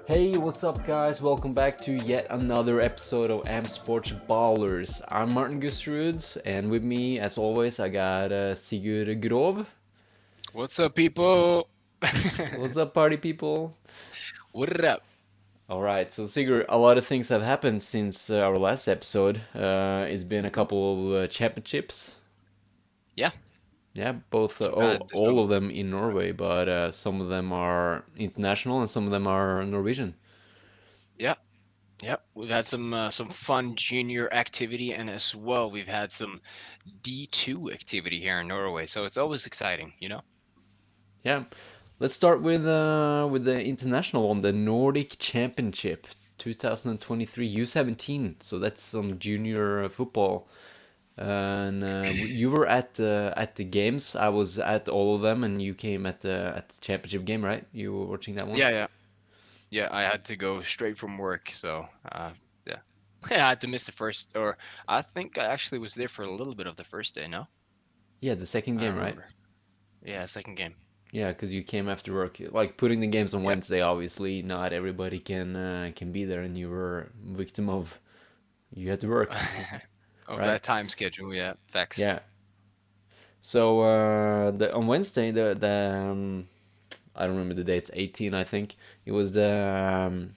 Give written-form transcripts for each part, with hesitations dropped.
Hey, what's up, guys? Welcome back to yet another episode of AMsportsBALLERS. I'm Martin Gusterud, and with me, as always, I got Sigurd Grov. What's up, people? What's up, party people? What up? All right, so Sigurd, a lot of things have happened since our last episode. It's been a Mhm. couple of championships. Yeah, Yeah, both too bad. There's all no. of them in Norway, but some of them are international and some of them are Norwegian. Yeah, yeah. We've had some fun junior activity, and as well, we've had some D2 activity here in Norway. So it's always exciting. Yeah, let's start with the international one, the Nordic Championship 2023 U17. So that's some junior football. And you were at the games. I was at all of them, and you came at the championship game, right? You were watching that one. Yeah, yeah, yeah. I had to go straight from work, so yeah. I had to miss the first, or I think I actually was there for a little bit of the first day. No, Yeah, the second I don't game, right? remember. Yeah, second game. Yeah, because you came after work. Like putting the games on Yeah. Wednesday, obviously not everybody can be there, and you were victim of you had to work, Of right? that time schedule, yeah, facts. Yeah. So on Wednesday, I don't remember the dates, 18, I think. It was the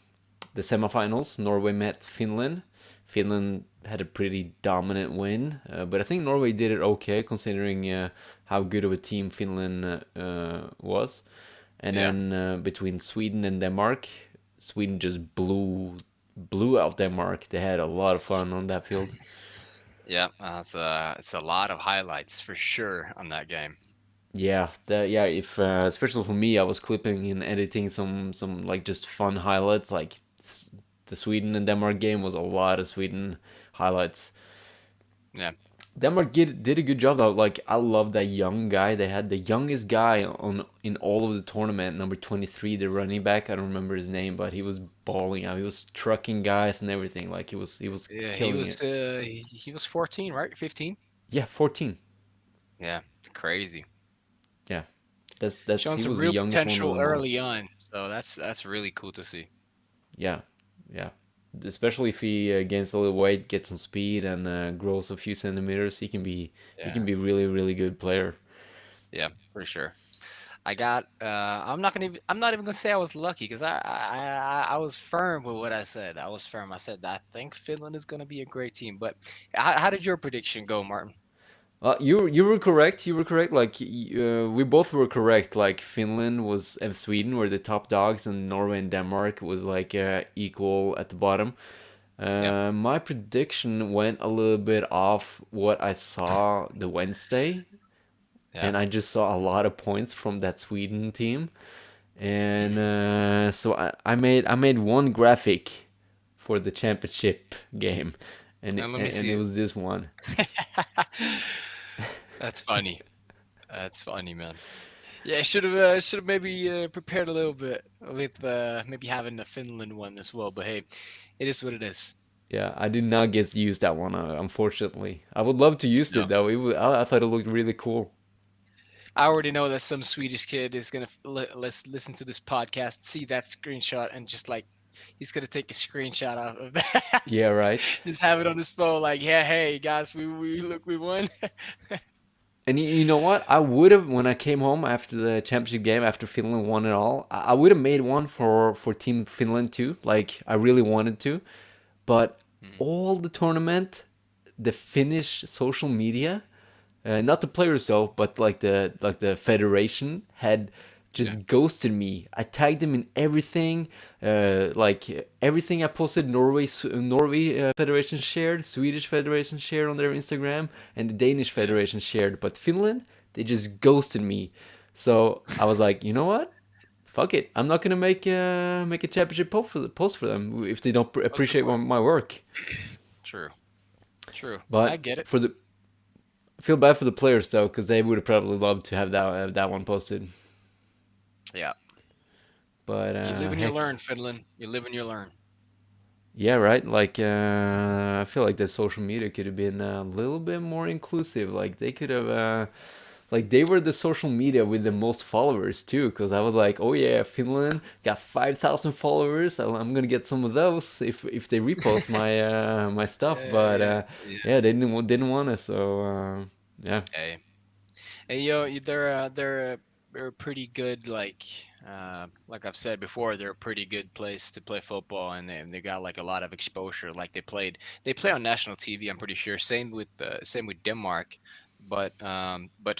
semifinals. Norway met Finland. Finland had a pretty dominant win, but I think Norway did it okay considering how good of a team Finland was. And Yeah. then between Sweden and Denmark, Sweden just blew out Denmark. They had a lot of fun on that field. Yeah, it's a lot of highlights for sure on that game. Yeah. If especially for me, I was clipping and editing some like just fun highlights. Like the Sweden and Denmark game was a lot of Sweden highlights. Yeah, Denmark did a good job though. Like I love that young guy. They had the youngest guy on in all of the tournament, number 23, the running back. I don't remember his name, but he was balling out. He was trucking guys and everything. Like he was yeah, he killing was it. he was 14, right? 15? Yeah, 14. Yeah, it's crazy. Yeah, that's Showing he some was the real youngest one of potential them all. early on. So that's really cool to see. Yeah, yeah. Especially if he gains a little weight, gets some speed, and grows a few centimeters, he Yeah, can be really good player. yeah, for sure. I got I'm not even gonna say I was lucky because I was firm with what I said. I was firm. I said I think Finland is gonna be a great team. But how did your prediction go, Martin? You were correct. You were correct. Like we both were correct. Like Finland was and Sweden were the top dogs, and Norway and Denmark was like equal at the bottom. Yeah, My prediction went a little bit off what I saw the Wednesday, yeah. and I just saw a lot of points from that Sweden team. And Hmm. so I made one graphic for the championship game, And let me and see it it. was this one. That's funny. That's funny, man. Yeah, I should have maybe prepared a little bit with maybe having the Finland one as well. But hey, it is what it is. Yeah, I did not get to use that one, unfortunately. I would love to use it No, though. I thought it looked really cool. I already know that some Swedish kid is gonna let's listen to this podcast, see that screenshot, and just like he's gonna take a screenshot out of that, Yeah, right. just have it on his phone, like, yeah, hey guys, we look, we won. And you know what? I would have when I came home after the championship game, after Finland won it all. I would have made one for Team Finland too. Like I really wanted to, but Mm, all the tournament, the Finnish social media, not the players though, but like the federation had yeah, just ghosted me. I tagged them in everything, like everything I posted. Norway Federation shared, Swedish Federation shared on their Instagram, and the Danish yeah. Federation shared. But Finland, they just ghosted me. So I was like, you know what? Fuck it. I'm not gonna make a championship post for them if they don't What's the appreciate point? my work. True, true. I But get it. for the I feel bad for the players though, because they would have probably loved to have that one posted. Yeah, But you live and you heck, learn, Finland. You live and you learn. yeah, right. Like I feel like the social media could have been a little bit more inclusive. Like they could have like they were the social media with the most followers too, because I was like, oh yeah, Finland got 5,000 followers. I'm gonna get some of those if they repost my stuff. But Yeah, yeah. yeah, they didn't want it. So yeah, Hey, hey, yo, they're a pretty good like I've said before, they're a pretty good place to play football, and they got like a lot of exposure. Like they play on national TV. I'm pretty sure. Same with Denmark, but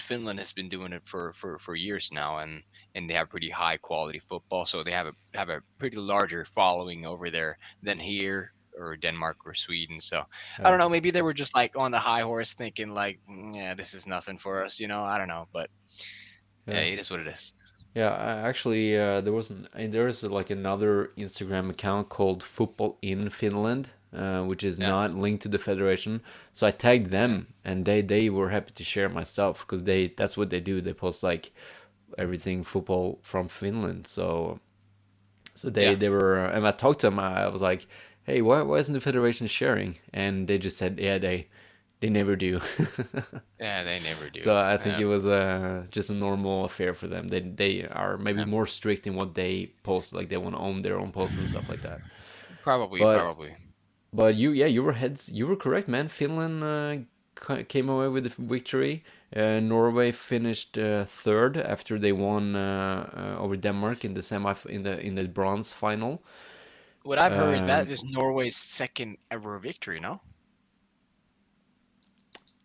Finland has been doing it for years now, and they have pretty high quality football. So they have a pretty larger following over there than here or Denmark or Sweden. So I yeah, don't know. Maybe they were just like on the high horse, thinking like, yeah, this is nothing for us. I don't know, but yeah, yeah. it is what it is. Yeah, actually, there is like another Instagram account called Football in Finland, which is Yeah, not linked to the federation. So I tagged yeah, them, and they were happy to share my stuff because that's what they do. They post like everything football from Finland. So yeah, they were, and I talked to them. I was like, hey, why isn't the federation sharing? And they just said, yeah, they never do. yeah. They never do. So I think Yeah, it was just a normal affair for them. They are maybe yeah. more strict in what they post, like they want to own their own posts and stuff like that. Probably, But probably. you were correct, man. Finland came away with the victory. Norway finished third after they won over Denmark in the in the bronze final. What I've heard, that Um, is Norway's second ever victory. No,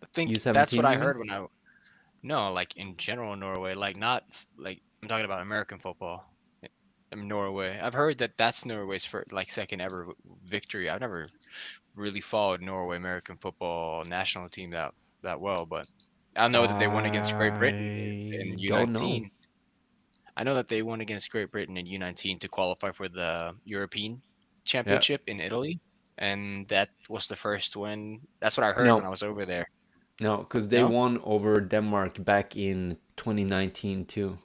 I think that's what U17, I you mean? heard when I no, like in general Norway, like not like I'm talking about American football. Norway. I've heard that that's Norway's first, like second ever victory. I've never really followed Norway American football national team that well, but I know that they won against Great Britain in I don't know. U19. I know that they won against Great Britain in U19 to qualify for the European Yeah, Championship in Italy, and that was the first win. That's what I heard when no, I was over there. no, because they No? won over Denmark back in 2019 too.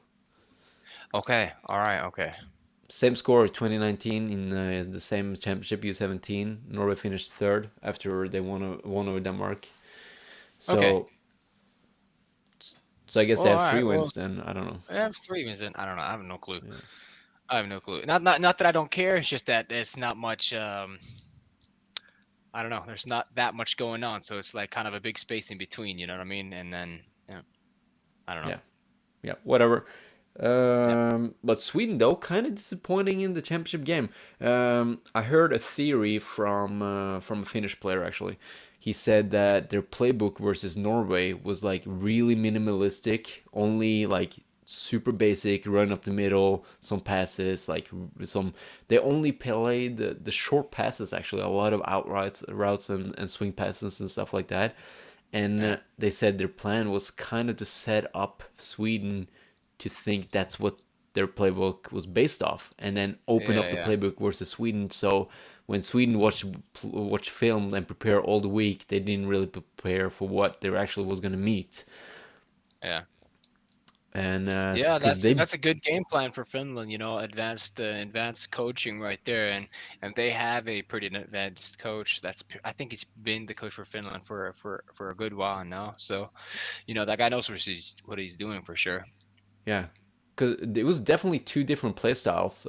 Okay. All right. Okay. Same score, 2019 in the same championship, U17. Norway finished third after they won over Denmark. Okay. So, so I guess Well, they all have three right. Well, wins then. I don't know. I have three wins in. I don't know. I have no clue. Yeah, I have no clue. Not that I don't care. It's just that it's not much. I don't know. There's not that much going on, so it's like kind of a big space in between. You know what I mean? And then, yeah, I don't know. yeah, yeah. Whatever. Yep. But Sweden though, kind of disappointing in the championship game. I heard a theory from a Finnish player actually. He said that their playbook versus Norway was like really minimalistic, only like super basic, run up the middle, some passes, like some. They only played the short passes actually, a lot of out routes and swing passes and stuff like that. And Yeah. they said their plan was kind of to set up Sweden to think that's what their playbook was based off, and then open Yeah. up the Yeah. playbook versus Sweden. So when Sweden watch film and prepare all the week, they didn't really prepare for what they actually was gonna meet. Yeah. And Yeah. because they That's a good game plan for Finland. Advanced coaching right there, and they have a pretty advanced coach. I think he's been the coach for Finland for a good while now. So that guy knows what he's doing for sure. yeah, because it was definitely two different play styles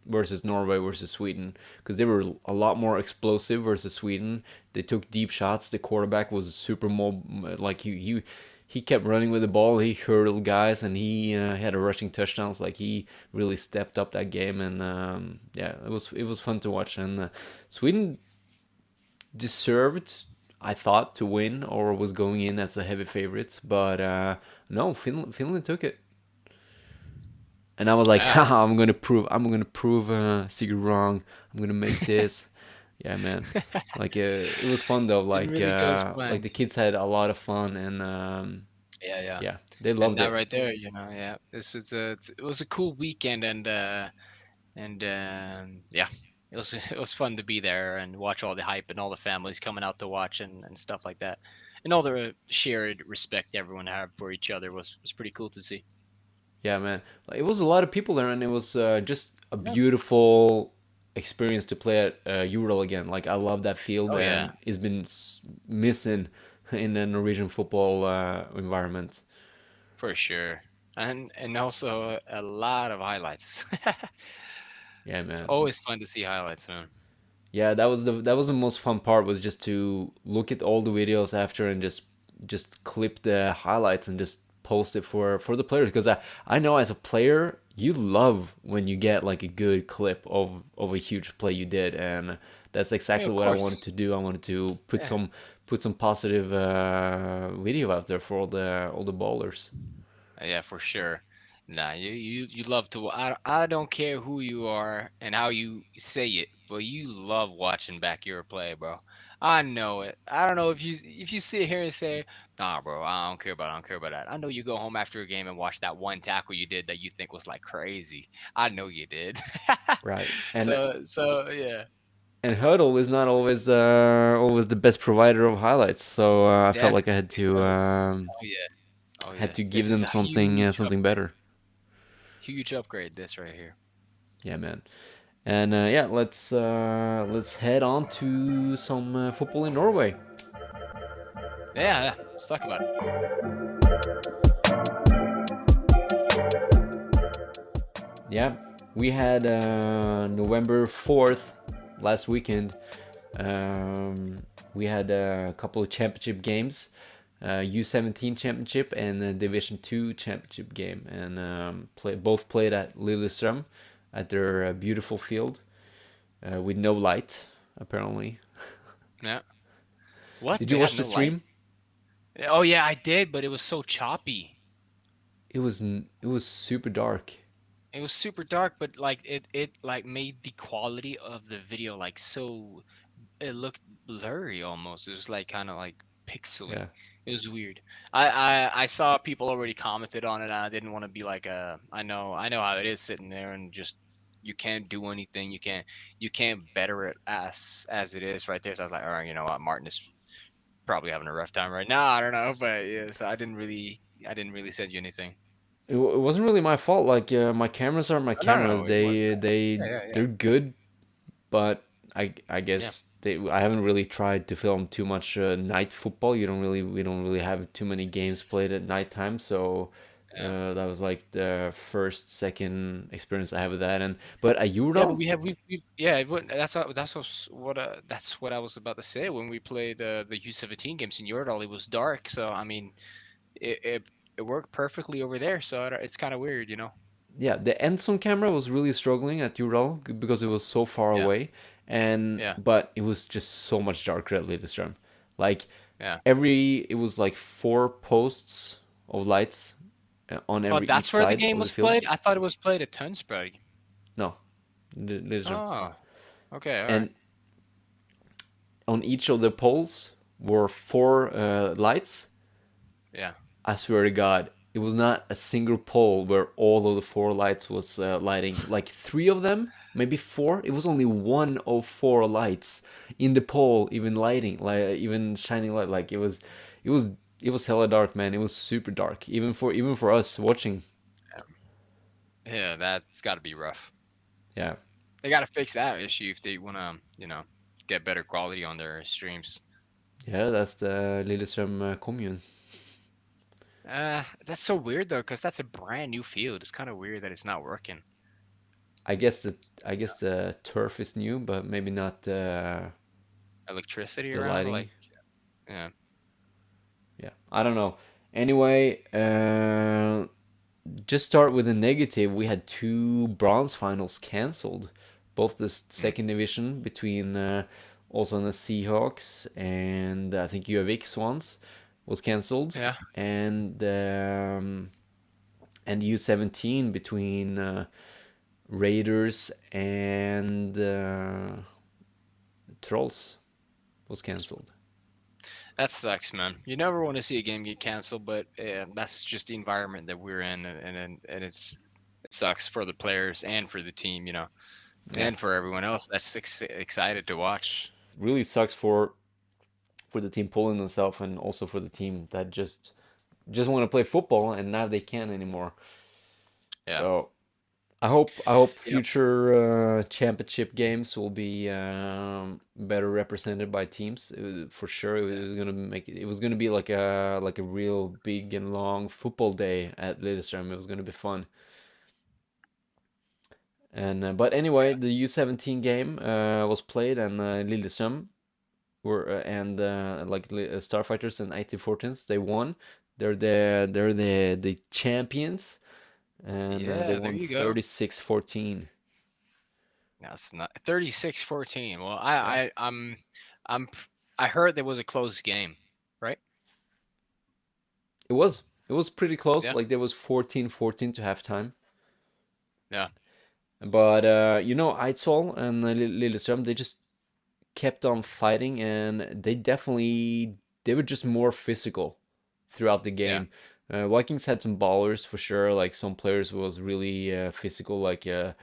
versus Norway versus Sweden. Because they were a lot more explosive versus Sweden. They took deep shots. The quarterback was super like he kept running with the ball. He hurdled guys, and he had a rushing touchdowns. Like he really stepped up that game, and yeah, it was fun to watch. And Sweden deserved, I thought, to win or was going in as a heavy favorites, but no, Finland took it. And I was like, Yeah. haha, I'm gonna prove Sigurd wrong. I'm gonna make this. Yeah, man. Like it was fun though. Didn't really go as Like planned. the kids had a lot of fun, and Yeah, yeah. yeah, they And loved that it. right there, yeah, it was a cool weekend, and yeah, it was fun to be there and watch all the hype and all the families coming out to watch and stuff like that, and all the shared respect everyone had for each other was pretty cool to see. Yeah, man. Like, it was a lot of people there, and it was just a Yeah. beautiful experience to play at Ural again. Like I love that field, Oh yeah. and it's been missing in the Norwegian football environment. for sure. And also a lot of highlights. Yeah, It's man. always fun to see highlights, man. Yeah, that was the most fun part, was just to look at all the videos after and just clip the highlights and just post it for the players, because I know as a player you love when you get like a good clip of a huge play you did, and that's Yeah, exactly of what I wanted course. to do. I wanted to put Yeah. some positive video out there for all the ballers. Yeah, for sure. Nah, you love to. I don't care who you are and how you say it, but you love watching back your play, bro. I know it. I don't know if you sit here and say, "Nah, bro, I don't care about that." I know you go home after a game and watch that one tackle you did that you think was like crazy. I know you did. Right. and So yeah, and Hurdle is not always the best provider of highlights, so I felt like I had definitely to so. um, Oh yeah, oh had yeah. to give This is them a something better. huge upgrade. This right here. Yeah, man. And yeah, let's head on to some football in Norway. Yeah, yeah. Let's talk about it. Yeah, we had November 4th last weekend. Um, we had a couple of championship games, U17 championship and Division 2 championship game, and both played at Lillestrøm at their beautiful field with no light, apparently. Yeah. What? Did They you had watch the no light? stream? Oh yeah, I did, but it was so choppy. It was super dark. It was super dark, but like it like made the quality of the video like so it looked blurry almost. It was like kind of like Yeah. pixely. It was weird. I saw people already commented on it. And I didn't want to be like I know how it is sitting there and just you can't do anything. You can't better it as it is right there. So I was like, all right, you know what, Martin is probably having a rough time right now. I don't know, but yeah, so I didn't really send you anything. It wasn't really my fault. Like my cameras are my Oh, no, no, cameras. no, it was. Yeah, yeah, yeah, They're good, but I yeah, guess I haven't really tried to film too much night football. We don't really have too many games played at nighttime, so yeah. that was like the first second experience I have with that. And but at Yeah, but Euro, we yeah, that's what I was about to say when we played the U17 games in Yordle. It was dark, so I mean, it worked perfectly over there. So it's kind of weird, you know. yeah, the Enson camera was really struggling at Ural because it was so far Yeah, away, and yeah, but it was just so much darker at Lillestrøm. Like yeah. it was like four posts of lights on Oh, every each that's where the side game of the was field. played. I thought it was played at Tønsberg. No, Lillestrøm. Oh, okay, all right. And on each of the poles were four lights. Yeah. I swear to God, it was not a single pole where all of the four lights was lighting. Like three of them, maybe four. It was only one of four lights in the pole, even lighting, like even shining light. Like it was, it was hella dark, man. It was super dark, even for us watching. Yeah, that's got to be rough. Yeah, They got to fix that issue if they want to, get better quality on their streams. yeah. That's the Lillestrøm commune. That's so weird though, because that's a brand new field. It's kind of weird that it's not working. I guess the turf is new, but maybe not Electricity the around, lighting. like, yeah, Yeah, I don't know. Anyway, just start with a negative. We had two bronze finals canceled, both the mm, second division between also the Seahawks and I think UAVIC Swans was canceled, yeah. and U17 between Raiders and Trolls was canceled. That sucks, man. You never want to see a game get canceled, but that's just the environment that we're in, and it sucks for the players and for the team, Yeah, and for everyone else that's excited to watch. really sucks for the team pulling themselves, and also for the team that just want to play football and now they can't anymore. Yeah, So I hope Yep. future championship games will be better represented by teams. For sure, it Yeah. was gonna make it. It was gonna be like a real big and long football day at Lillestrøm. It was gonna be fun. And but anyway, the U17 game was played, and Lillestrøm were and Starfighters and 1814s they won. They're the champions, and they Yeah, there won you go. 36-14. That's not 36-14. Well, Yeah. I'm I heard there was a close game, right? It was pretty close. Yeah. Like there was 14-14 to halftime. Yeah. But Eidsvoll and Lillestrøm, they just kept on fighting, and they were just more physical throughout the Yeah. game. Vikings had some ballers for sure. Like some players was really physical. Like Daniel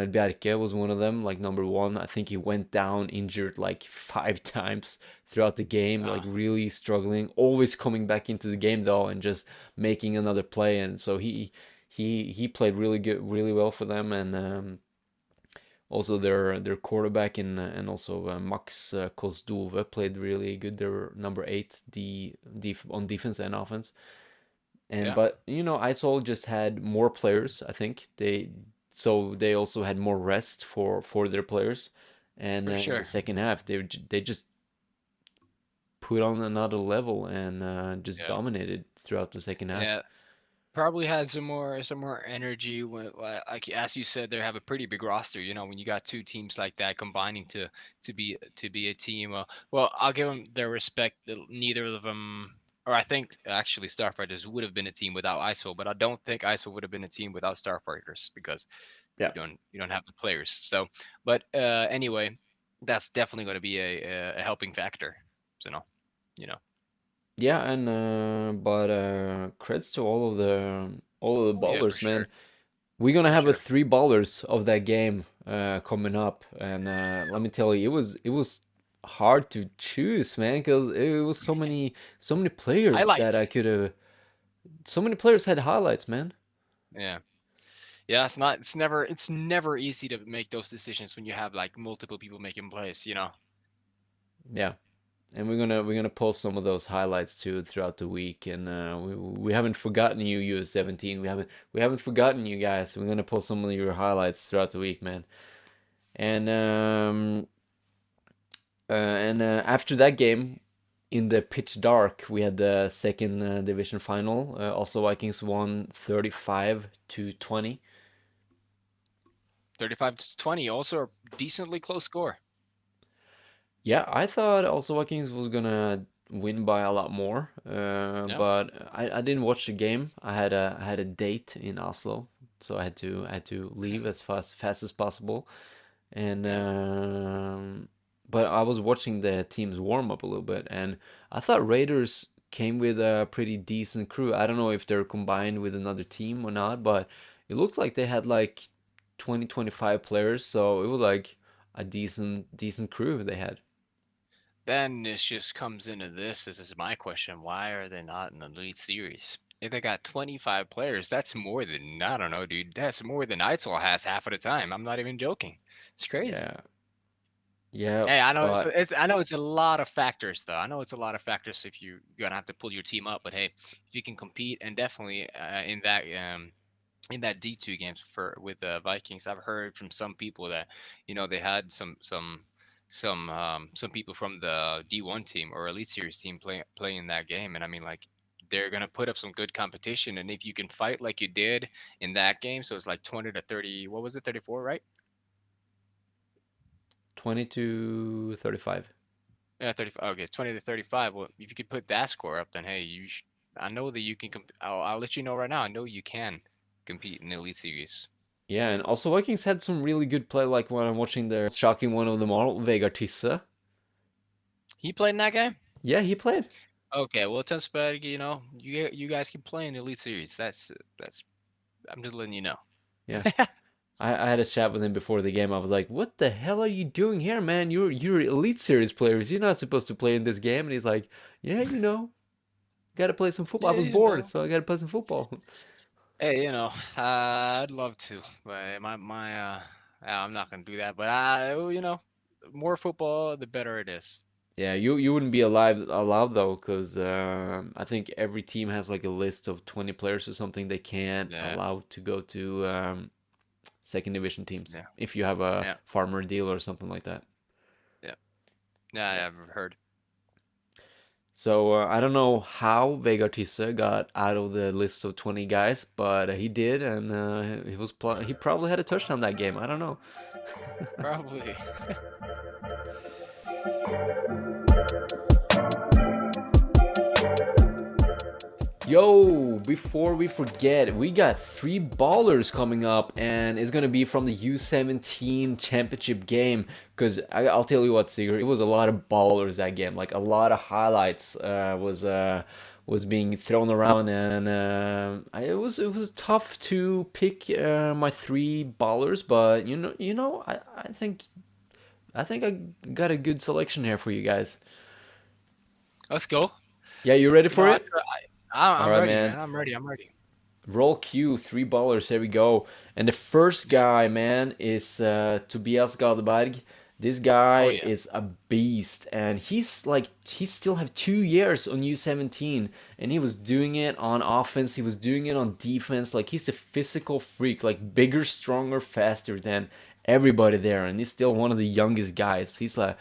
Bjerke was one of them. Like number one, I think he went down injured like 5 times throughout the game. Like Uh, really struggling. Always coming back into the game though, and just making another play. And so he played really good, really well for them. And also their quarterback and also Max Kosdove played really good. They were number eight, on defense and offense. And yeah, but Isol just had more players. I think they also had more rest for their players. And for in the sure. second half, they just put on another level and just Yeah. dominated throughout the second half. Yeah. Probably had some more energy when, like as you said, they have a pretty big roster. You know, when you got two teams like that combining to be a team. Well, I'll give them their respect. That neither of them, or I think actually Starfighters would have been a team without ISO, but I don't think ISO would have been a team without Starfighters because Yeah. you don't have the players. So, but anyway, that's definitely going to be a helping factor. So no, you know, Yeah, and but creds to all of the yeah, for ballers, man. sure, We're gonna for have a sure. three ballers of that game coming up, and let me tell you, it was hard to choose, man, because it was so many players that I Highlights. could have. So many players had highlights, man. Yeah. Yeah, it's never easy to make those decisions when you have like multiple people making plays. Yeah, and we're gonna post some of those highlights too throughout the week, and we haven't forgotten you, US17. We haven't forgotten you guys. We're gonna post some of your highlights throughout the week, man. And after that game, in the pitch dark, we had the second division final. Also, Vikings won 35-20. 35-20, also a decently close score. Yeah, I thought also Vikings was gonna win by a lot more, Yeah, but I didn't watch the game. I had a date in Oslo, so I had to leave as fast as possible. And yeah. but I was watching the teams warm up a little bit, and I thought Raiders came with a pretty decent crew. I don't know if they're combined with another team or not, but it looks like they had like 20-25 players, so it was like a decent crew they had. Then this just comes into this. This is my question. Why are they not in the Elite Series? If they got 25 players, that's more than, I don't know, dude. That's more than Eitel has half of the time. I'm not even joking. It's crazy. Yeah, yeah, Hey, I know but I know it's a lot of factors though. I know it's a lot of factors if you're gonna have to pull your team up, but hey, if you can compete and definitely in that D2 games for with the Vikings, I've heard from some people that they had some people from the D1 team or Elite Series team playing that game, and I mean like they're gonna put up some good competition, and if you can fight like you did in that game, so it's like 20 to 30, what was it, 34, right? 20-35. Yeah, 35. Okay, 20 to 35. Well, if you could put that score up, then hey, I know that you can. I'll let you know right now. I know you can compete in the Elite Series. Yeah, and also Vikings had some really good play. Like when I'm watching their shocking one of them all, Vegard Tisse. He played in that game. Yeah, he played. Okay, well, Tensberg, you guys can play in the Elite Series. That's. I'm just letting you know. Yeah. I had a chat with him before the game. I was like, "What the hell are you doing here, man? You're Elite Series players. You're not supposed to play in this game." And he's like, "Yeah, gotta play some football. I Yeah, was bored, so I gotta play some football." Hey, I'd love to, but I'm not gonna do that. But more football, the better it is. Yeah, you wouldn't be allowed though, because I think every team has like a list of 20 players or something they can't Yeah, allow to go to second division teams yeah, if you have a yeah, farmer deal or something like that. yeah. Yeah, Yeah. I've heard. So I don't know how Vegard Tisse got out of the list of 20 guys, but he did, and he probably had a touchdown that game. I don't know. Probably. Yo, before we forget, we got three ballers coming up, and it's gonna be from the U17 championship game. Because I'll tell you what, Sigurd, it was a lot of ballers that game. Like a lot of highlights was being thrown around, and it was tough to pick my three ballers. But I think I got a good selection here for you guys. Let's go. Yeah, you ready You know, for I, it? All I'm right, ready, man. man. I'm ready. I'm ready. Roll Q, three ballers. Here we go. And the first guy, man, is Tobias Gadeberg. This Oh guy yeah. is a beast, and he still have 2 years on U17, and he was doing it on offense. He was doing it on defense. Like he's a physical freak, like bigger, stronger, faster than everybody there, and he's still one of the youngest guys. He's a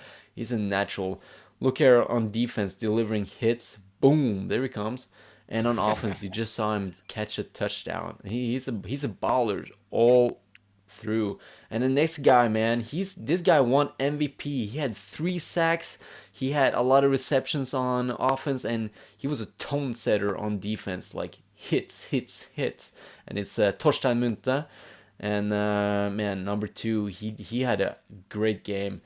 natural. Look here on defense, delivering hits. Boom, there he comes. And on offense, you just saw him catch a touchdown. He's a baller all through. And the next guy, man, he's this guy won MVP. He had 3 sacks. He had a lot of receptions on offense, and he was a tone setter on defense, like hits, hits, hits. And it's Torstein Munthe. And man, number two, he had a great game.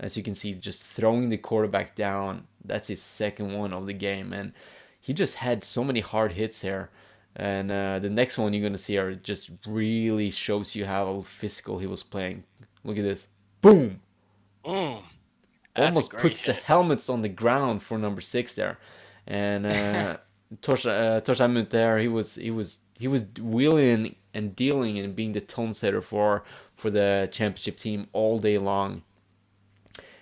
As you can see, just throwing the quarterback down. That's his second one of the game, and he just had so many hard hits here. And the next one you're gonna see are just really shows you how physical he was playing. Look at this, boom! Mm, that's a Almost great puts the hit. helmets on the ground for number six there. And Torstein Munt there, he was wheeling and dealing and being the tone setter for the championship team all day long.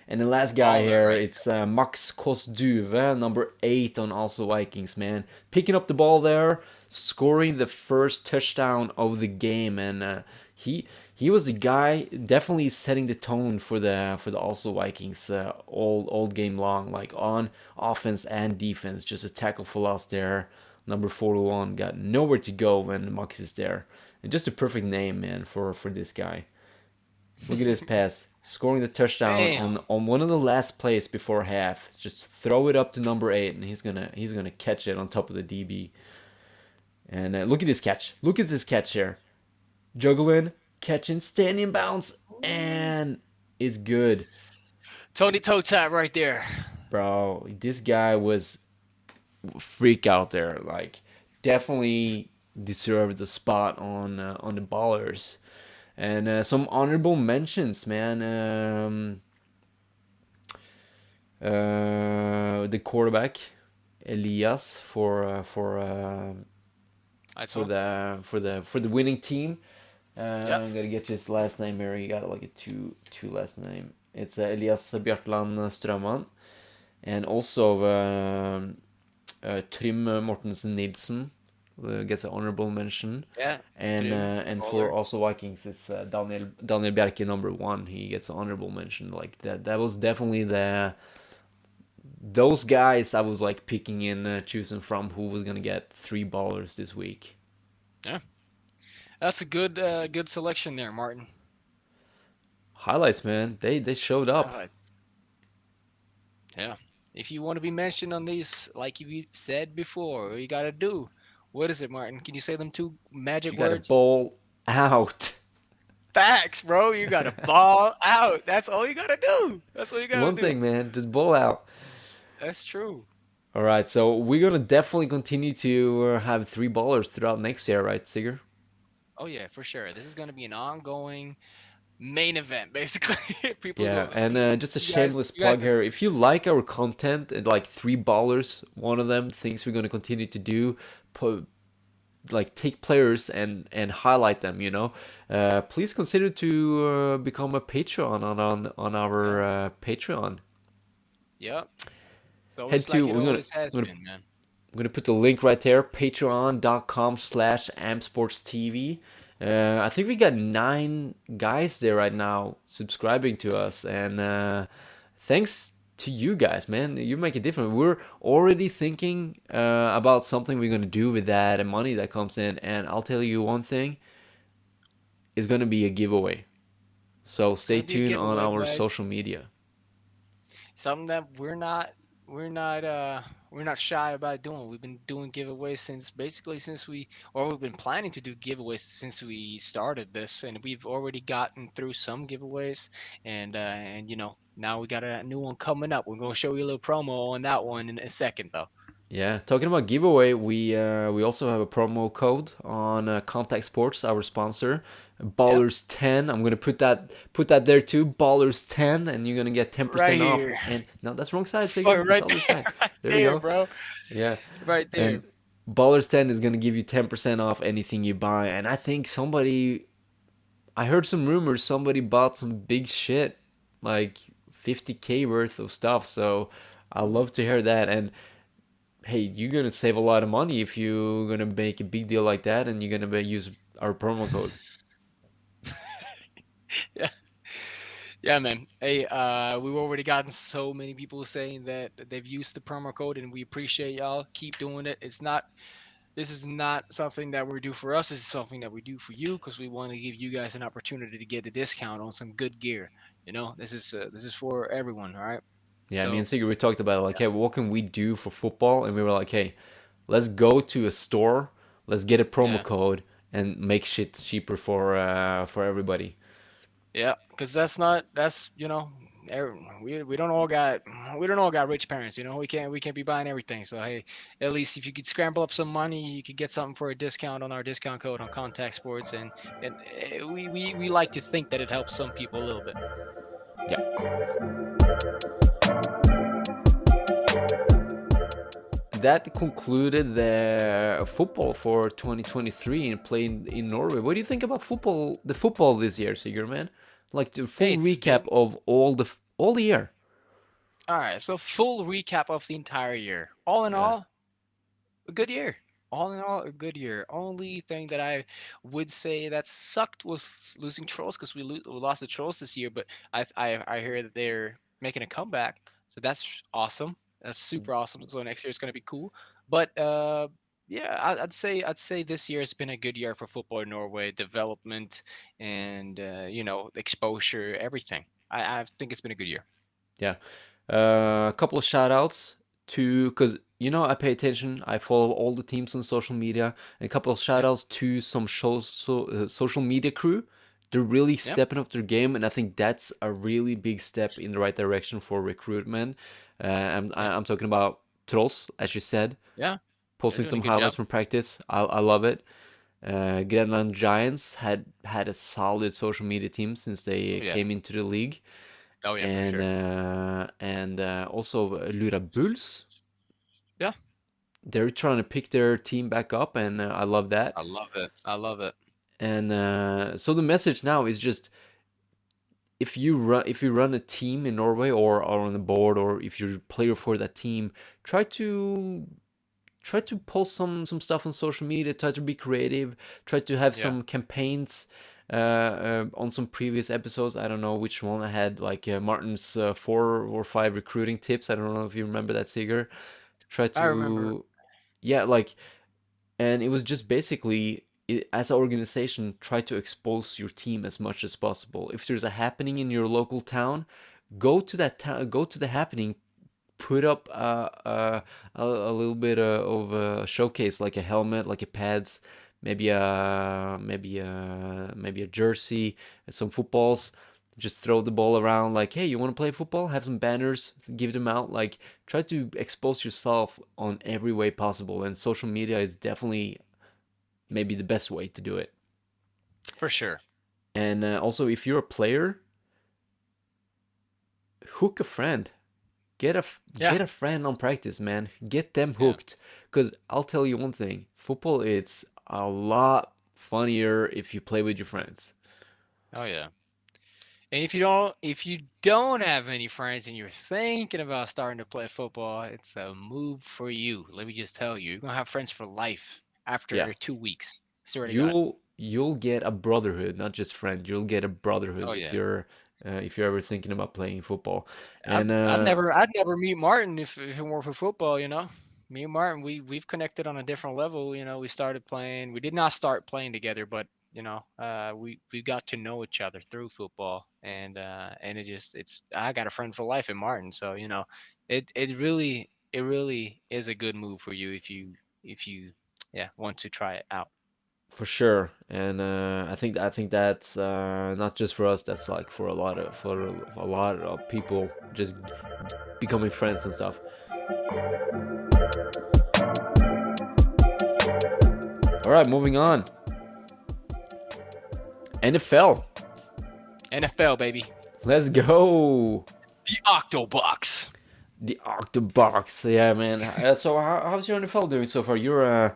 And the last guy Baller here, right it's Max Kosduve, number 8 on also Vikings, man. Picking up the ball there, scoring the first touchdown of the game, and he was the guy definitely setting the tone for the also Vikings all game long, like on offense and defense. Just a tackle for loss there. Number 41 got nowhere to go when Max is there. And just a perfect name, man, for this guy. Look at there. this pass. Scoring the touchdown Bam. on one of the last plays before half. Just throw it up to number 8 and he's gonna catch it on top of the DB. And look at this catch. Look at this catch here. Juggling, catching, standing bounce, and it's good. Tony toe tap right there. Bro, this guy was freak out there. Like definitely deserved the spot on the ballers. And some honorable mentions, man. The quarterback Elias I for saw. the winning team. Yep. I'm gonna get his last name here. He got like a two last name. It's Elias Bjartland Strømman, and also Trym Mortensen Nilsen gets an honorable mention. Yeah. Trim. And for Baller. also Vikings, it's Daniel Bjerke number 1. He gets an honorable mention. Like that was definitely those guys I was like picking and choosing from who was gonna get three ballers this week. Yeah. That's a good selection there, Martin. Highlights, man. They showed up. Uh, yeah. If you want to be mentioned on these, like you said before, what you gotta do. What is it, Martin? Can you say them two magic You got to words? bowl out. Facts, bro. You gotta ball out. That's all you gotta do. That's all you gotta One do. thing, man, just bowl out. That's true. All right, so we're gonna definitely continue to have three ballers throughout next year, right, Sigger? Oh yeah, for sure. This is gonna be an ongoing main event, basically. People Yeah, go, and just a you guys, shameless you guys plug are. here. If you like our content and like three ballers, one of them things we're gonna continue to do, like take players and highlight them. Please consider to become a Patreon on our Yeah. Patreon. Yep. It's Head always to like it we're gonna always has I'm gonna been, man. I'm gonna put the link right there, patreon.com/amsportstv. I think we got 9 guys there right now subscribing to us, and thanks to you guys, man. You make a difference. We're already thinking about something we're gonna do with that money that comes in, and I'll tell you one thing: it's gonna be a giveaway. So It's stay gonna be a tuned on giveaway, our guys. social media. Something that we're not we're not shy about doing. We've been doing giveaways since basically since we or we've been planning to do giveaways since we started this, and we've already gotten through some giveaways, and now we got a new one coming up. We're gonna show you a little promo on that one in a second though. Yeah, talking about giveaway, we also have a promo code on Contact Sports, our sponsor, Yep, Ballers10. I'm gonna put that there too, Ballers10, and you're gonna get 10% right off. here. And no, that's wrong side, Oh, Sigurd. That's right other there, side. right There we there, go. bro. Yeah, Right there. and Ballers10 is gonna give you 10% off anything you buy. And I think I heard some rumors somebody bought some big shit, like 50K worth of stuff. So I love to hear that. And hey, you're gonna save a lot of money if you're gonna make a big deal like that, and you're gonna use our promo code. Yeah. Yeah, man. Hey, we've already gotten so many people saying that they've used the promo code, and we appreciate y'all. Keep doing it. This is not something that we do for us. This is something that we do for you because we want to give you guys an opportunity to get a discount on some good gear. This is for everyone. All right. Yeah, me and So Sigurd, we talked about it, like, hey, what can we do for football? And we were like, hey, let's go to a store, let's get a promo yeah, code, and make shit cheaper for everybody. yeah, because that's we don't all got rich parents. We can't be buying everything. So hey, at least if you could scramble up some money, you could get something for a discount on our discount code on Contact Sports, and we like to think that it helps some people a little bit. Yeah, that concluded the football for 2023 and playing in Norway. What do you think about the football this year, Sigurd, man? Like the Hey, full it's recap been of all the year. all right. So full recap of the entire year. All in Yeah. all, a good year. All in all, a good year. Only thing that I would say that sucked was losing Trolls because we lost the Trolls this year. But I hear that they're making a comeback, so that's awesome. That's super awesome. So next year is gonna be cool. But yeah, I'd say this year has been a good year for football in Norway, development and exposure, everything. I think it's been a good year. Yeah. A couple of shout outs to, because I pay attention, I follow all the teams on social media. And a couple of shout Yep. outs to some social media crew. They're really Yep. stepping up their game, and I think that's a really big step in the right direction for recruitment. Yep. I'm talking about Trolls, as you said, Yeah. They're posting doing a some good highlights job. from practice. I love it. Grenland Giants had a solid social media team since they Oh yeah. came into the league, Oh yeah, for and sure. also Lura Bulls. Yeah. They're trying to pick their team back up, and I love that. I love it. I love it. And so the message now is just, if you run a team in Norway, or on the board, or if you're a player for that team, try to post some stuff on social media. Try to be creative. Try to have Yeah. some campaigns. On some previous episodes, I don't know which one I had, like Martin's 4 or 5 recruiting tips. I don't know if you remember that, Sigurd. Try I remember. to, yeah, like, and it was just basically, as an organization, try to expose your team as much as possible. If there's a happening in your local town, go to that town, go to the happening, put up a little bit of a showcase, like a helmet, like a pads, maybe a jersey, some footballs. Just throw the ball around, like, hey, you want to play football? Have some banners, give them out. Like, try to expose yourself on every way possible, and social media is definitely maybe the best way to do it. For sure. And also, if you're a player, hook a friend. Get Yeah. a friend on practice, man. Get them Yeah. hooked. Cause I'll tell you one thing, football, it's a lot funnier if you play with your friends. Oh yeah. And if you don't have any friends and you're thinking about starting to play football, it's a move for you. Let me just tell you, you're gonna have friends for life Yeah, after 2 weeks. Swear to God. you'll get a brotherhood, not just friend. You'll get a brotherhood Oh yeah. if you're ever thinking about playing football. I'd, And I'd never meet Martin if it weren't for football. Me and Martin, we've connected on a different level. We started playing. We did not start playing together, but we got to know each other through football, and it's I got a friend for life in Martin. So it really is a good move for you if you yeah want to try it out. for sure, and I think that's not just for us. That's like for a lot of people just becoming friends and stuff. All right, moving on. NFL. NFL baby, Let's go. the Octobox. The Octobox. Yeah, man. So how's your NFL doing so far? You're a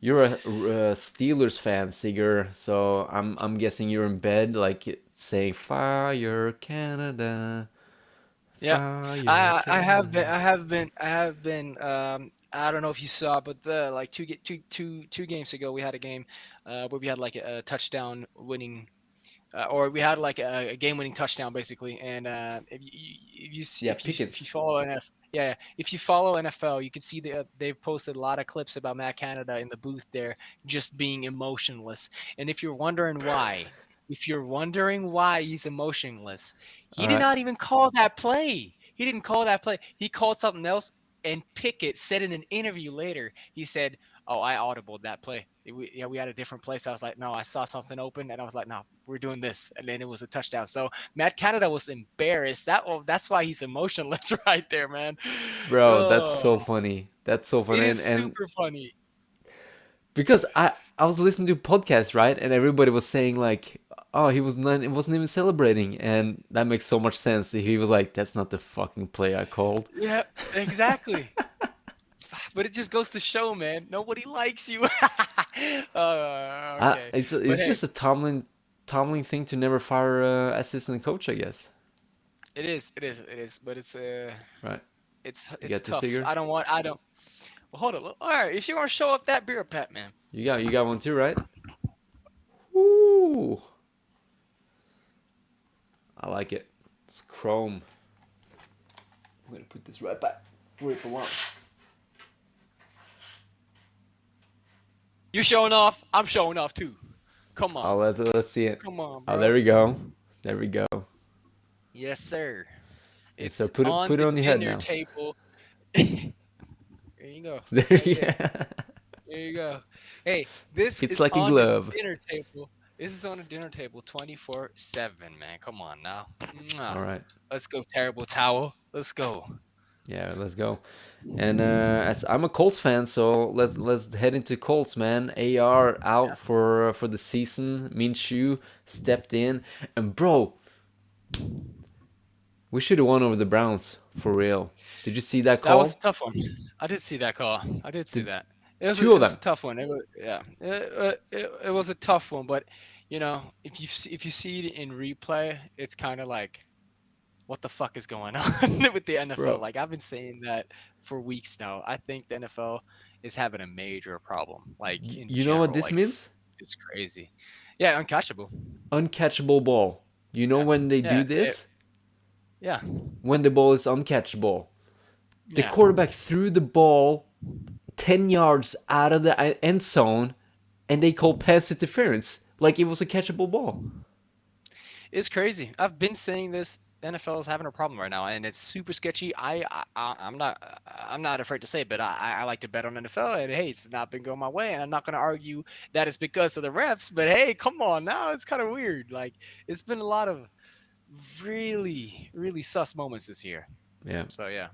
Steelers fan, Sigurd. So I'm guessing you're in bed, like saying "Fire Canada, Yeah, Fire I have been, Canada." I have been, I have been. I don't know if you saw, but like two games ago, we had a game where we had like a touchdown winning, or we had like a game-winning touchdown basically. And Yeah, if you Pickens. follow yeah, if you follow NFL, you can see they've posted a lot of clips about Matt Canada in the booth there, just being emotionless. And if you're wondering why he's emotionless, he All did right, not even call that play. He didn't call that play. He called something else. And Pickett said in an interview later, he said, "Oh, I audibled that play. We had a different play." So I was like, "No, I saw something open," and I was like, "No, we're doing this," and then it was a touchdown. So Matt Canada was embarrassed. That's why he's emotionless right there, man. bro. That's Oh, so funny. That's so it funny, is and super funny. because I was listening to podcasts, right, and everybody was saying like, "Oh, he wasn't even celebrating," and that makes so much sense. He was like, "That's not the fucking play I called." Yeah, exactly. But it just goes to show, man, nobody likes you. Okay, but It's hey, just a Tomlin thing to never fire a assistant coach, I guess. it is. But Right? You it's got the tough. cigar. I don't. Well, hold on. All right, if you want to show off that beer pet, man. You got one too, right? Ooh, I like it. It's chrome. I'm gonna put this right back where it belongs. You showing off, I'm showing off too. Come Oh, on. let's see it. Come on, Oh, there bro. we go. There we go. Yes, sir. Yes, sir. It's on Put it the on your head dinner now. table. There you go. There Right you there. go. There you go. Hey, this Fits is like a on the glove. dinner table. This is on the dinner table 24/7, man. Come on now. Mwah. All right. Let's go, terrible towel. Let's go. Yeah, let's go. And as I'm a Colts fan, so let's head into Colts, man. AR Yeah. out for the season. Minshew stepped in, and bro, we should have won over the Browns for real. Did you see that That was a call? tough one. I did see that call. I did see Did that. It was a, two it of was a them, tough one. It was yeah. It was a tough one, but if you see it in replay, it's kind of like what the fuck is going on with the NFL? bro? Like I've been saying that for weeks now. I think the NFL is having a major problem, like in You know what general. this Like means? it's crazy. Yeah, uncatchable. Uncatchable ball. You know Yeah, when they yeah, do this? yeah, When the ball is uncatchable. The yeah. quarterback threw the ball 10 yards out of the end zone and they call pass interference like it was a catchable ball. It's crazy. I've been saying this. NFL is having a problem right now, and it's super sketchy. I'm not afraid to say it, but I like to bet on NFL, and hey, it's not been going my way, and I'm not going to argue that it's because of the refs. But hey, come on now, it's kind of weird. Like it's been a lot of really, really sus moments this year. Yeah. So yeah.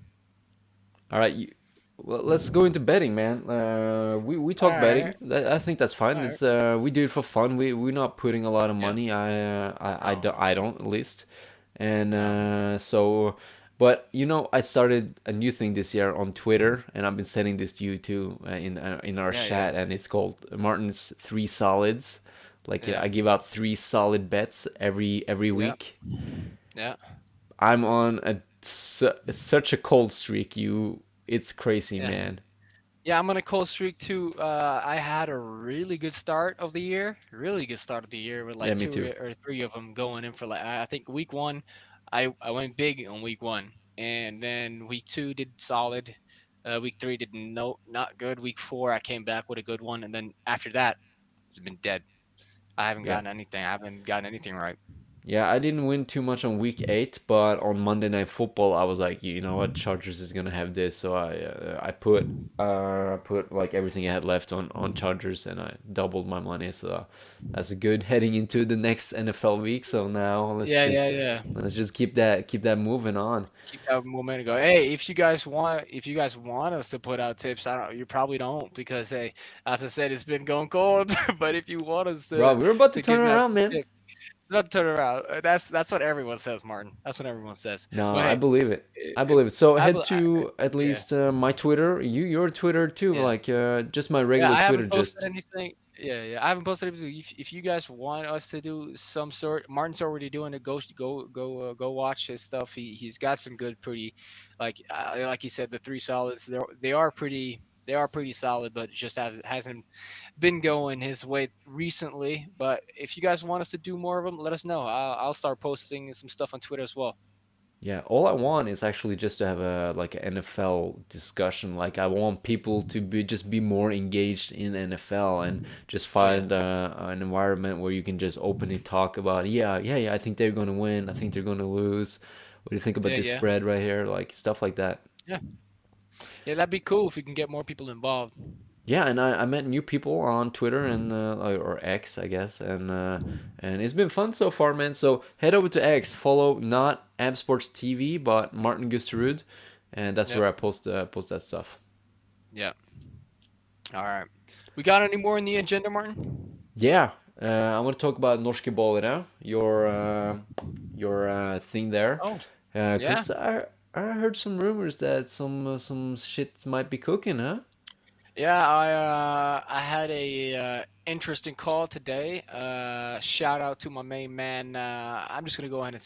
All right. Well, let's go into betting, man. We All talk right. betting. I think that's fine. All right. It's we do it for fun. We're not putting a lot of Yeah. money. No. I don't at least. And No. But you know, I started a new thing this year on Twitter, and I've been sending this to you too in our Yeah, yeah, chat, and it's called Martin's Three Solids. Like yeah, I give out three solid bets every yeah, week. yeah, I'm on such a cold streak. It's crazy, yeah. man. Yeah, I'm on a cold streak too. I had a really good start of the year, really good start of the year with Yeah, like me two too. or three of them going in for like I think week one, I went big on week one, and then week two did solid. Week three did not good. Week four I came back with a good one, and then after that it's been dead. I haven't Yeah. gotten anything. I haven't gotten anything right. Yeah, I didn't win too much on week 8, but on Monday Night Football, I was like, you know what, Chargers is gonna have this, so I put like everything I had left on Chargers, and I doubled my money. So that's good heading into the next NFL week. So now Yeah, yeah, yeah. let's just keep that moving on. Keep that momentum going. Hey, if you guys want us to put out tips, I don't. You probably don't because hey, as I said, it's been going cold. But if you want us Bro, we're about to to turn give you guys around, some man. tips, not turn around. That's what everyone says, Martin. That's what everyone says. No, But I hey, believe it. I if, believe it. So I, head bel- I to at yeah. least my Twitter, your Twitter too, Yeah. like just my Yeah, regular I Twitter. haven't posted Just anything. Yeah, yeah, I haven't posted anything. If you guys want us to do some sort, Martin's already doing it. Go watch his stuff. He's got some good, pretty, like he said, the three solids. They are pretty solid, but it just hasn't been going his way recently. But if you guys want us to do more of them, let us know. I'll start posting some stuff on Twitter as well. yeah, all I want is actually just to have a like an NFL discussion. Like I want people to be more engaged in NFL and just Oh yeah, find an environment where you can just openly talk about, yeah, I think they're gonna win. I think they're gonna lose. What do you think about yeah, this yeah, spread right here? Like stuff like that. yeah, yeah. That'd be cool if we can get more people involved. Yeah, and I met new people on Twitter and or X, I guess, and it's been fun so far, man. So head over to X, follow not AMsports TV, but Martin Gusterud, and that's Yep, where I post that stuff. yep. All right. We got any more in the agenda, Martin? Yeah, I want to talk about Norskeballere, your thing there, Oh, yeah. because I heard some rumors that some shit might be cooking, huh? Yeah, I had a interesting call today. Shout out to my main man. I'm just gonna go ahead and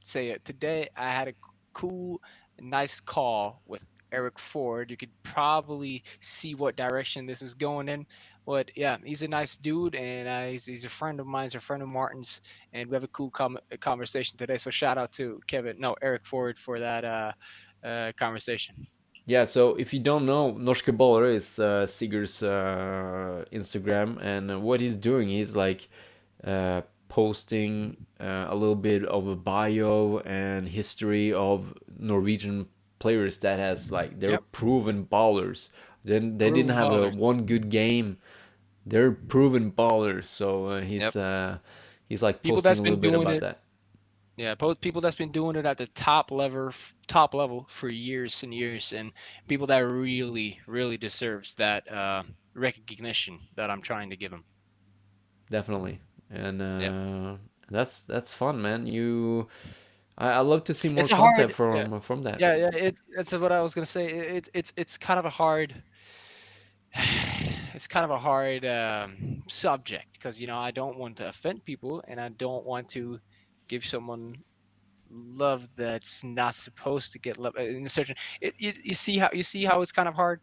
say it. Today I had a cool, nice call with Eric Ford. You could probably see what direction this is going in. But yeah, he's a nice dude, and he's a friend of mine. He's a friend of Martin's, and we have a cool conversation today. So shout out to Eric Ford for that conversation. Yeah, so if you don't know, Norskeballere is Sigurd's Instagram, and what he's doing, he's like posting a little bit of a bio and history of Norwegian players that has like they're Yep, proven ballers. Then they didn't proven have a ballers. one good game. They're proven ballers. So Yep. he's like People posting that's a little been bit doing about it, that. yeah, people that's been doing it at the top level for years and years, and people that really deserves that recognition that I'm trying to give them. Definitely, and Yeah, that's fun, man. I love to see more it's a content hard, yeah, from that. yeah. It's what I was gonna say. It's kind of a hard, it's kind of a hard subject because I don't want to offend people and I don't want to give someone love that's not supposed to get love in a certain you see how it's kind of hard.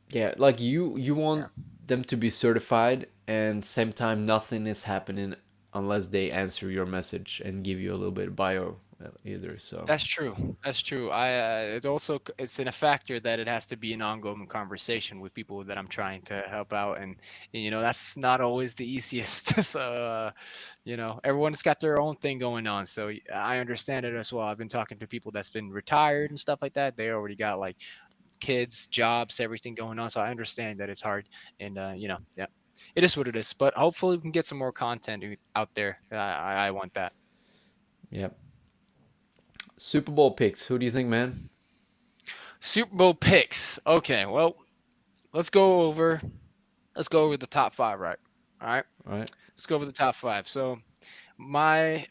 Yeah, like you Yeah, want them to be certified, and same time nothing is happening unless they answer your message and give you a little bit of bio either. So that's true. It also it's in a factor that it has to be an ongoing conversation with people that I'm trying to help out, and that's not always the easiest. So everyone's got their own thing going on, so I understand it as well. I've been talking to people that's been retired and stuff like that. They already got like kids, jobs, everything going on. So I understand that it's hard, and yeah, it is what it is. But hopefully we can get some more content out there. I want that. yeah, Super Bowl picks. Who do you think, man? Super Bowl picks. Okay, well let's go over let's go over the top five, right? All right, All right. let's go over the top five. So Mine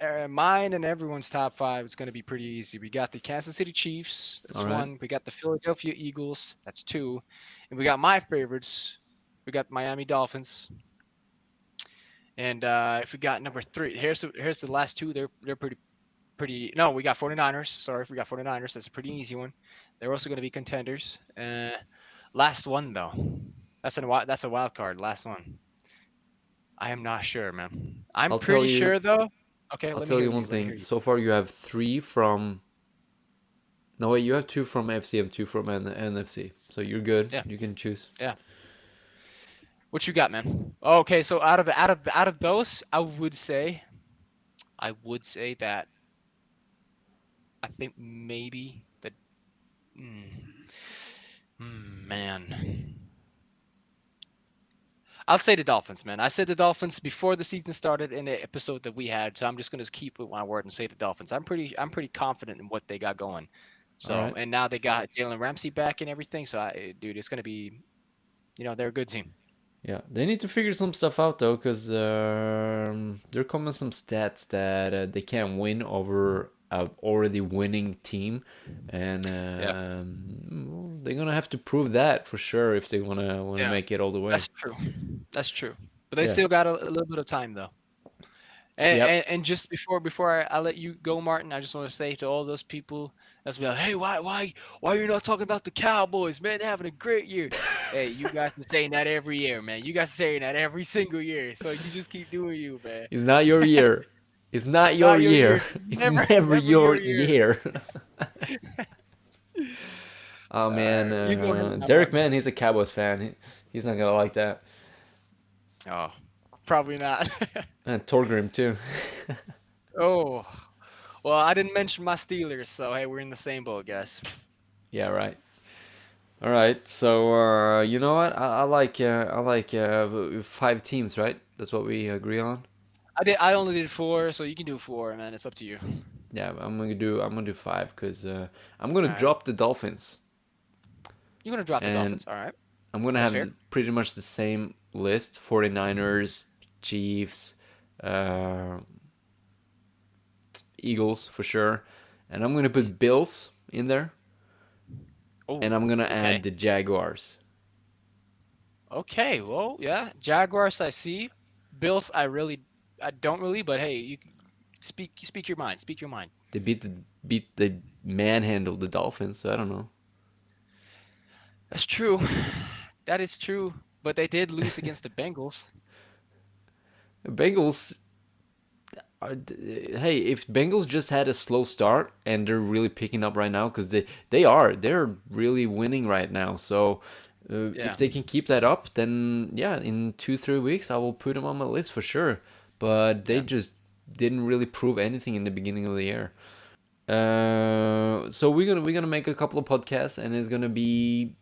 and everyone's top five is going to be pretty easy. We got the Kansas City Chiefs. All That's right. one. We got the Philadelphia Eagles. That's two. And we got my favorites. We got Miami Dolphins. And if we got number three, here's the last two. They're pretty. No, we got 49ers. Sorry, if we got 49ers. That's a pretty easy one. They're also going to be contenders. Last one though. That's a wild card. Last one. I am not sure, man. I'm I'll tell pretty you. sure though. Okay, I'll let me tell hear you one you. Let me hear thing. you. So far, you have three from. No, wait. You have two from FC and two from NFC. So you're good. Yeah, You can choose. yeah. What you got, man? Okay, so out of those, I would say that I think maybe the mm, man. I'll say the Dolphins, man. I said the Dolphins before the season started in the episode that we had, so I'm just gonna keep with my word and say the Dolphins. I'm pretty confident in what they got going. All So right. and now they got Jalen Ramsey back and everything. So dude, it's gonna be, they're a good team. Yeah, they need to figure some stuff out though, because there coming some stats that they can't win over a already winning team, and Yeah, they're gonna have to prove that for sure if they wanna yeah, make it all the way. that's true. That's true. But they Yeah. still got a little bit of time though. And, Yep. and, and just before I let you go, Martin, I just want to say to all those people that's be like, hey, why are you not talking about the Cowboys, man? They're having a great year. Hey, you guys are saying that every year, man. You guys are saying that every single year. So you just keep doing you, man. It's not your year. It's not your Not your year. year. It's Never, never never your your year. year. Oh All man, right, you go ahead now, Derek, Martin. man, he's a Cowboys fan. He's not gonna like that. Oh, probably not. And Torgrim too. Oh, well, I didn't mention my Steelers, so hey, we're in the same boat, guys. Yeah, right. All right. So you know what? I like five teams, right? That's what we agree on. I only did four, so you can do four, man. It's up to you. Yeah, I'm gonna do five because I'm gonna All right. drop the Dolphins, You're gonna drop the and Dolphins. All right. I'm gonna That's have fair. pretty much the same list: 49ers, Chiefs, uh, Eagles for sure, and I'm gonna Mm. put Bills in there, and Oh, I'm gonna okay. add the Jaguars. Okay. Well, yeah. Jaguars, I see. Bills, I don't really, but hey, speak your mind. Speak your mind. They beat the manhandled the Dolphins. So I don't know. That's true. That is true. But they did lose against the Bengals. The Bengals hey, if Bengals just had a slow start and they're really picking up right now because they're really winning right now. So if Yeah. they can keep that up, then yeah, in 2-3 weeks I will put them on my list for sure. But they Yeah. just didn't really prove anything in the beginning of the year. So we're gonna make a couple of podcasts, and it's gonna be,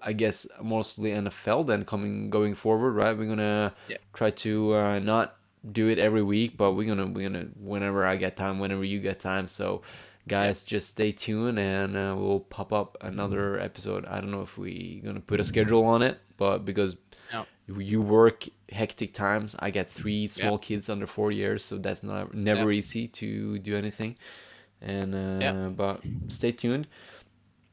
I guess, mostly NFL then going forward, right? We're gonna Yeah. try to not do it every week, but we're gonna whenever I get time, whenever you get time. So, Yeah. guys, just stay tuned, and we'll pop up another episode. I don't know if we gonna put a schedule on it, but because No. you work hectic times, I got three Yeah. small kids under 4 years, so that's not Yeah. never easy to do anything. And Yeah. but stay tuned.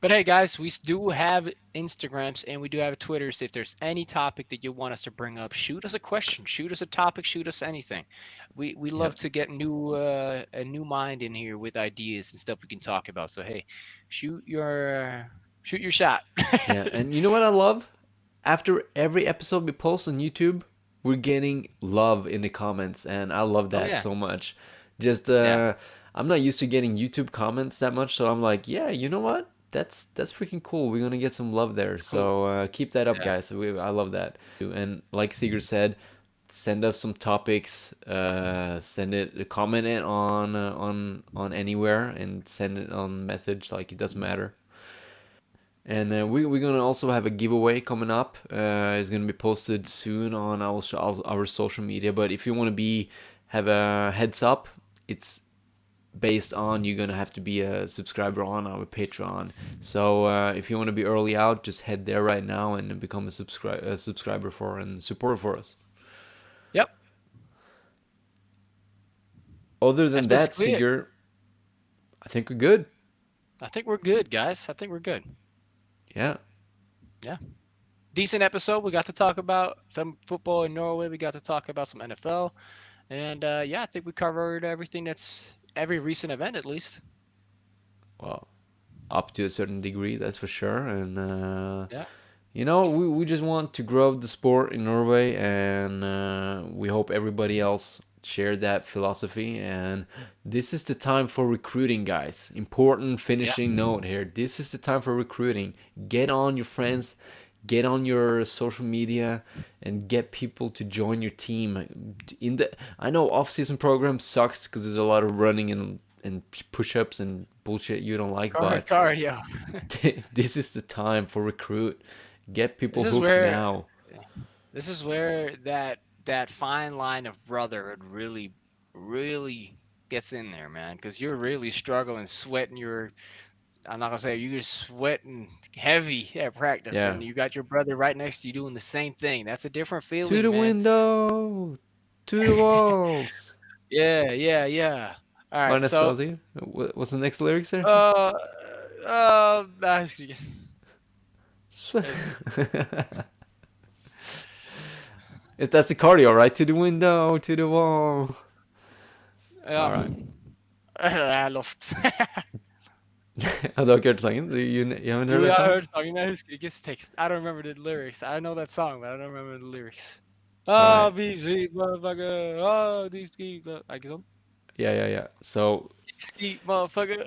But hey, guys, we do have Instagrams and we do have Twitters. If there's any topic that you want us to bring up, shoot us a question, shoot us a topic, shoot us anything. We love Yep. to get a new mind in here with ideas and stuff we can talk about. So hey, shoot your shot. Yeah, and you know what I love? After every episode we post on YouTube, we're getting love in the comments, and I love Oh that yeah, so much. Just yeah, I'm not used to getting YouTube comments that much, so I'm like, yeah, you know what? That's freaking cool. We're gonna get some love there. it's cool. So keep that up, Yeah, guys. I love that. And like Sigurd said, send us some topics. Send it, comment it on anywhere, and send it on message. Like it doesn't matter. And we're gonna also have a giveaway coming up. It's gonna be posted soon on our social media. But if you want to have a heads up, it's based on you're gonna have to be a subscriber on our Patreon. So if you want to be early out, just head there right now and become a subscriber for and supporter for us. yep. Other That's than that, basically it. Seeger, I think we're good. I think we're good, guys. I think we're good. Yeah. Yeah. Decent episode. We got to talk about some football in Norway. We got to talk about some NFL. And yeah, I think we covered everything that's every recent event at least. Well, up to a certain degree, that's for sure. And Yeah. we just want to grow the sport in Norway, and we hope everybody else share that philosophy. And this is the time for recruiting, guys. Important Yeah. finishing note here. This is the time for recruiting. Get on your friends, get on your social media, and get people to join your team. I know off-season program sucks because there's a lot of running and push-ups and bullshit you don't like, but Cardio. this is the time for recruit. Get This people is hooked where now. this is where that fine line of brotherhood really gets in there, man. Because you're really struggling, sweating. I'm not gonna say you're sweating heavy at practice, Yeah. and you got your brother right next to you doing the same thing. That's a different To feeling, the man. window, to the walls. Yeah, yeah, yeah. All Var right, nästa so avsnitt? What's the next lyrics there? uh, that's That's the cardio, right? To the window, to the wall. ja. All right. Jeg er lost. Har du ikke hørt sangen? You haven't heard Jo, that jeg har song? hørt sangen, men jeg husker ikke teksten. I don't remember the lyrics. I know that song, but I don't remember the lyrics. All right. Be sweet, motherfucker. These ski, er ikke sånn? Yeah. So Ski, motherfucker.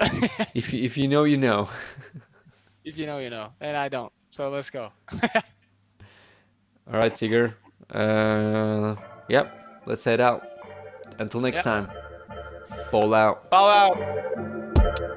if you know, you know. If you know, you know. And I don't. So let's go. All right, Seeger. Yep. Let's head out. Until next Yep. time. Bowl out. Ball out.